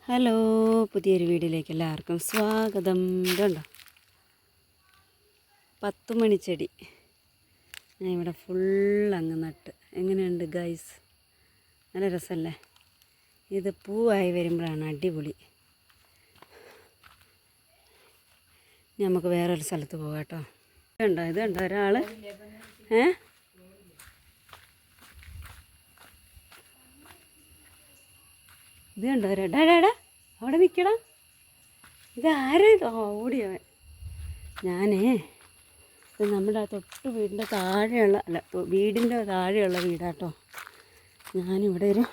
Hello, പുതിയൊരു വീഡിയോയിലേക്ക് എല്ലാവർക്കും സ്വാഗതം. ഇതുണ്ടോ 10 മണിച്ചെടി ഞാൻ ഇവിടെ ഫുള്ളങ്ങ് നട്ട്. എങ്ങനെയുണ്ട് ഗൈസ്? നല്ല രസമല്ലേ? ഇത് പൂവായി വരുമ്പോഴാണ് അടിപൊളി. നമുക്ക് വേറൊരു സ്ഥലത്ത് പോകാം കേട്ടോ. ഇതുണ്ടോ ഒരാൾ ഇത് കണ്ടോ ഡാടാ അവിടെ നിൽക്കടാ. ഇതാരേ ഓടിയവൻ. ഇത് നമ്മുടെ തൊട്ട് വീടിൻ്റെ താഴെയുള്ള വീടിൻ്റെ താഴെയുള്ള വീടാട്ടോ. ഞാനിവിടെ ഒരു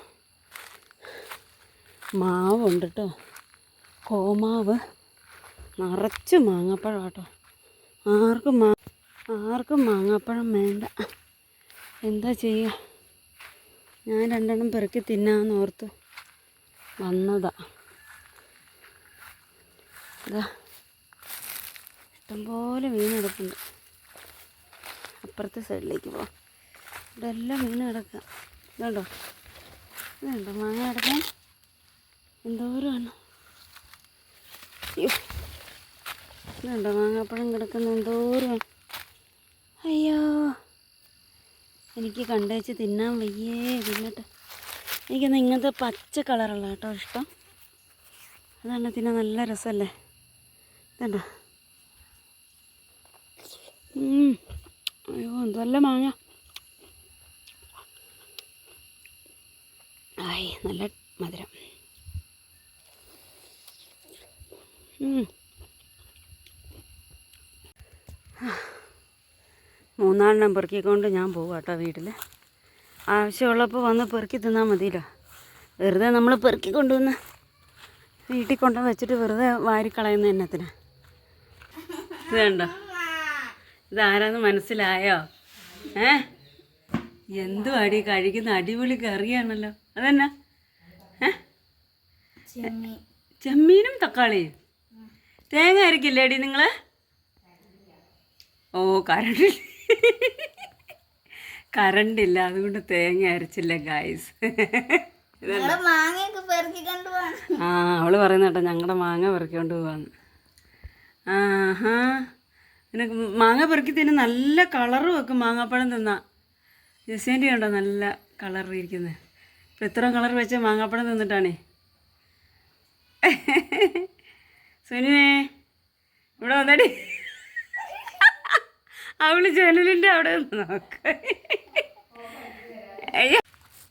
മാവുണ്ട് കേട്ടോ, കോമാവ്. നിറച്ച് മാങ്ങാപ്പഴം കേട്ടോ. ആർക്കും മാങ്ങാപ്പഴം വേണ്ട. എന്താ ചെയ്യുക? ഞാൻ 2 എണ്ണം പെറുക്കി തിന്നാമെന്ന് ഓർത്ത് വന്നതാ. ഇതാ ഇഷ്ടംപോലെ മീൻ കിടപ്പുണ്ട്. അപ്പുറത്തെ സൈഡിലേക്ക് പോവാം. ഇവിടെ എല്ലാം മീൻ കിടക്കുക. ഇതുണ്ടോ മാങ്ങ കിടക്കാൻ എന്തോരമാണ്. ഇതുണ്ടോ മാങ്ങാപ്പഴം കിടക്കുന്ന എന്തോരമാണ്. അയ്യോ, എനിക്ക് കണ്ടേച്ച് തിന്നാൻ വയ്യേ. തിന്നിട്ട് എനിക്കൊന്ന് ഇങ്ങനത്തെ പച്ച കളറുള്ള കേട്ടോ ഇഷ്ടം. അതാണ് തിന്നാൻ നല്ല രസമല്ലേ. ഇതുണ്ടോ? അയ്യോ എന്തല്ല മാങ്ങ. നല്ല മധുരം. 3 എണ്ണം പെറുക്കിക്കൊണ്ട് ഞാൻ പോകും കേട്ടോ വീട്ടിൽ. ആവശ്യമുള്ളപ്പോൾ വന്ന് പെറുക്കി തിന്നാൽ മതിയല്ലോ. വെറുതെ നമ്മൾ പെറുക്കി കൊണ്ടുവന്ന് വീട്ടിൽ കൊണ്ടു വെച്ചിട്ട് വെറുതെ വാരിക്കളയുന്ന എന്നത്തിന്. ഇത് കണ്ടോ? ഇതാരാന്ന് മനസ്സിലായോ? എന്തു അടി കഴിക്കുന്ന അടിപൊളി കറിയാണല്ലോ. അതെന്നാ? ചെമ്മീനും തക്കാളിയും. തേങ്ങ അരക്കില്ലേ അടി നിങ്ങൾ? ഓ, കറണ്ടില്ല, അതുകൊണ്ട് തേങ്ങ അരച്ചില്ല ഗായ്സ്. അവള് പറയുന്ന കേട്ടോ ഞങ്ങളുടെ മാങ്ങ പെറുക്കിക്കൊണ്ട് പോവാന്ന്. നിനക്ക് മാങ്ങ പെറുക്കി തിന്നെ നല്ല കളറ് വെക്കും. മാങ്ങാപ്പഴം തിന്നാ ജസേൻ്റെ ഉണ്ടോ നല്ല കളർ ഇരിക്കുന്നത്. ഇപ്പം ഇത്രയും കളർ വെച്ച മാങ്ങാപ്പഴം തിന്നിട്ടാണേ. സുനുവേ ഇവിടെ വന്നടി. അവള് ജനലിൻ്റെ അവിടെ നോക്ക. അയ്യോ,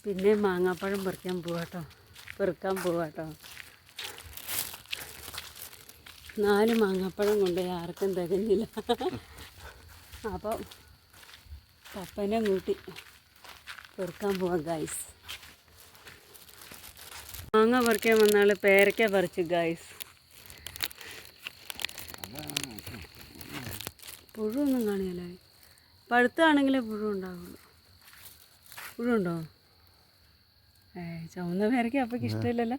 പിന്നെ മാങ്ങാപ്പഴം പെറുക്കാൻ പോവാട്ടോ. 4 മാങ്ങാപ്പഴം കൊണ്ട് ആർക്കും തികഞ്ഞില്ല. അപ്പം പപ്പനെ കൂട്ടി പെറുക്കാൻ പോവാം ഗായ്സ്. മാങ്ങ പറിക്കാൻ വന്നാൾ പേരയ്ക്ക പറിച്ചു ഗായ്സ്. പുഴുവൊന്നും കാണിയല്ലേ. പഴുത്താണെങ്കിലേ പുഴു ഉണ്ടാവുള്ളൂ. പുഴുണ്ടോ? ചുവന്ന പേരയ്ക്ക അപ്പക്ക് ഇഷ്ടമില്ലല്ലോ.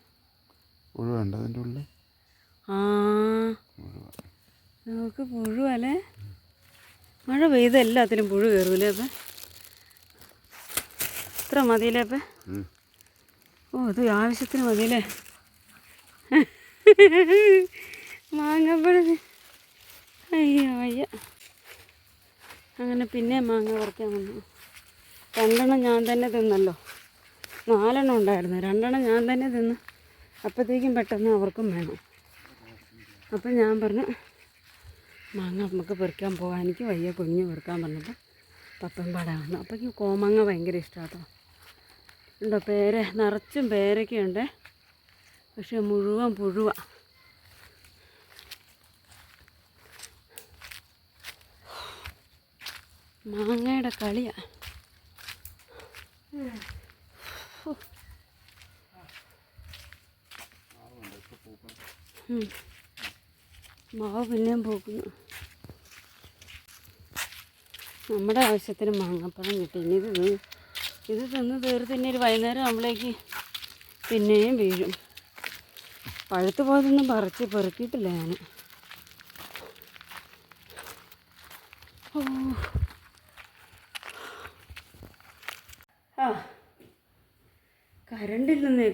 നമുക്ക് പുഴുവല്ലേ. മഴ പെയ്ത് എല്ലാത്തിനും പുഴു കയറൂലേ അപ്പം? ഇത്ര മതിയില്ലേ അപ്പം? ഓ, ഇത് ആവശ്യത്തിന് മതിയല്ലേ. മാങ്ങപ്പഴം. അയ്യ. അങ്ങനെ പിന്നെ മാങ്ങ പറിക്കാൻ വന്നു. 2 എണ്ണം ഞാൻ തന്നെ തിന്നല്ലോ. 4 എണ്ണം ഉണ്ടായിരുന്നു. 2 എണ്ണം ഞാൻ തന്നെ തിന്ന്. അപ്പോഴത്തേക്കും പെട്ടെന്ന് അവർക്കും വേണം. അപ്പം ഞാൻ പറഞ്ഞു മാങ്ങ നമുക്ക് പെറുക്കാൻ പോകാൻ. എനിക്ക് വയ്യ കുഞ്ഞ് പെറുക്കാൻ പറഞ്ഞപ്പോൾ പപ്പൻ പാടാൻ വന്നു. അപ്പോഴേക്കും കോമാങ്ങ ഭയങ്കര ഇഷ്ടമാട്ടോ. ഉണ്ടോ നിറച്ചും പേരൊക്കെയുണ്ട്. പക്ഷെ മുഴുവൻ പുഴുവാ. മാങ്ങയുടെ കളിയാ. മാവ് പിന്നെയും പൂക്കുന്നു. നമ്മുടെ ആവശ്യത്തിന് മാങ്ങാപ്പഴം കിട്ടി. ഇനി ഇത് തിന്ന് തീർത്ത് പിന്നെ ഒരു വൈകുന്നേരം ആകുമ്പോഴേക്ക് പിന്നെയും വീഴും. പഴുത്ത് പോയതൊന്നും പെറുക്കിയിട്ടില്ല ഞാൻ.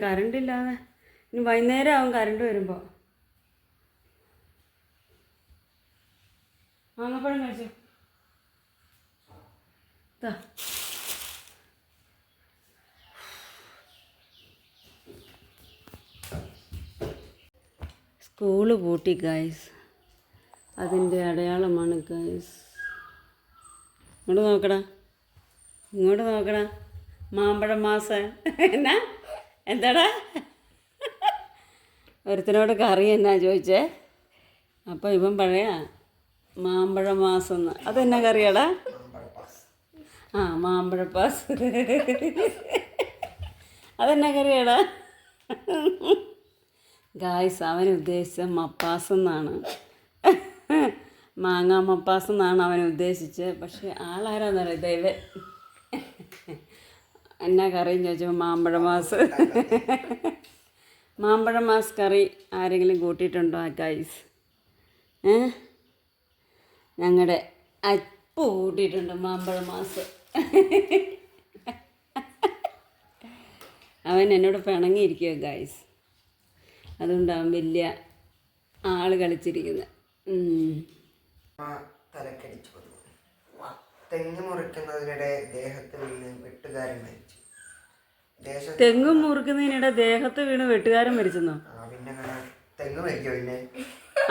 കറണ്ടില്ലാതെ ഇനി വൈകുന്നേരം ആവും കറണ്ട് വരുമ്പോൾ. മാങ്ങപ്പഴം കഴിച്ചു. സ്കൂള് പൂട്ടി ഗൈസ്, അതിൻ്റെ അടയാളമാണ് ഗൈസ്. ഇങ്ങോട്ട് നോക്കടാ, ഇങ്ങോട്ട് നോക്കടാ. മാമ്പഴം മാസം എന്നാ എന്താടാ? ഒരുത്തനോട് കറി എന്നാ ചോദിച്ചേ. അപ്പോൾ ഇവൻ പഴയ മാമ്പഴ മാസം എന്ന്. അതെന്നാ കറിയാടാ? ആ, മാമ്പഴപ്പാസ്. അതെന്നാ കറിയാടാ? ഗായ്സ്, അവൻ ഉദ്ദേശിച്ച മപ്പാസ് എന്നാണ്. മാങ്ങാ മപ്പാസ് എന്നാണ് അവൻ ഉദ്ദേശിച്ചത്. പക്ഷേ ആളാരാന്നറിയാം, ദൈവം. എന്നാ കറിയെന്ന് ചോദിച്ചപ്പോൾ മാമ്പഴ മാസ്. മാമ്പഴ മാസ് കറി ആരെങ്കിലും കൂട്ടിയിട്ടുണ്ടോ ഗായ്സ്? ഞങ്ങളുടെ അപ്പു കൂട്ടിയിട്ടുണ്ട് മാമ്പഴ മാസ്. അവൻ എന്നോട് പിണങ്ങിയിരിക്കുക ഗായ്സ്. അതുകൊണ്ട് അവൻ വലിയ ആള് കളിച്ചിരിക്കുന്നത്. തലക്കടിച്ചു. തെങ്ങ് മുറിക്കുന്നതിനിടെ ദേഹത്ത് വീണ് വെട്ടുകാരൻ മരിച്ചു. തെങ്ങ് മുറിക്കുന്നതിനിടെ ദേഹത്ത് വീണ് വെട്ടുകാരൻ മരിച്ചെന്നോ? പിന്നെ തെങ്ങ് മരിക്കോ? പിന്നെ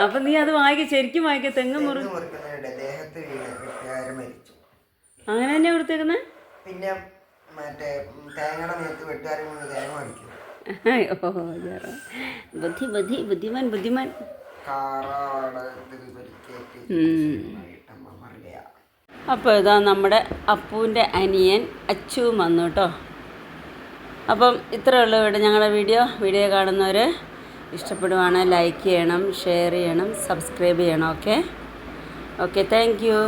അപ്പൊ നീ അത് ശരിക്കും വായിക്ക. തെങ്ങ് മുറിക്കുന്നതിനിടെ ദേഹത്ത് വീണ് വെട്ടുകാരൻ മരിച്ചു. അങ്ങനെ തന്നെ കൊടുത്തേക്കുന്നത്. പിന്നെ മറ്റേ തേങ്ങയുടെ മേത്ത് വെട്ടുകാരൻ വീണ് തേങ്ങ മരിക്കും. ബുദ്ധിമാൻ. അപ്പോൾ ഇതാ നമ്മുടെ അപ്പൂൻ്റെ അനിയൻ അച്ചുവും വന്നു കേട്ടോ. അപ്പം ഇത്രയേ ഉള്ളൂ ഇവിടെ ഞങ്ങളുടെ വീഡിയോ കാണുന്നവർ ഇഷ്ടപ്പെടുവാണ് ലൈക്ക് ചെയ്യണം, ഷെയർ ചെയ്യണം, സബ്സ്ക്രൈബ് ചെയ്യണം. Okay, thank you.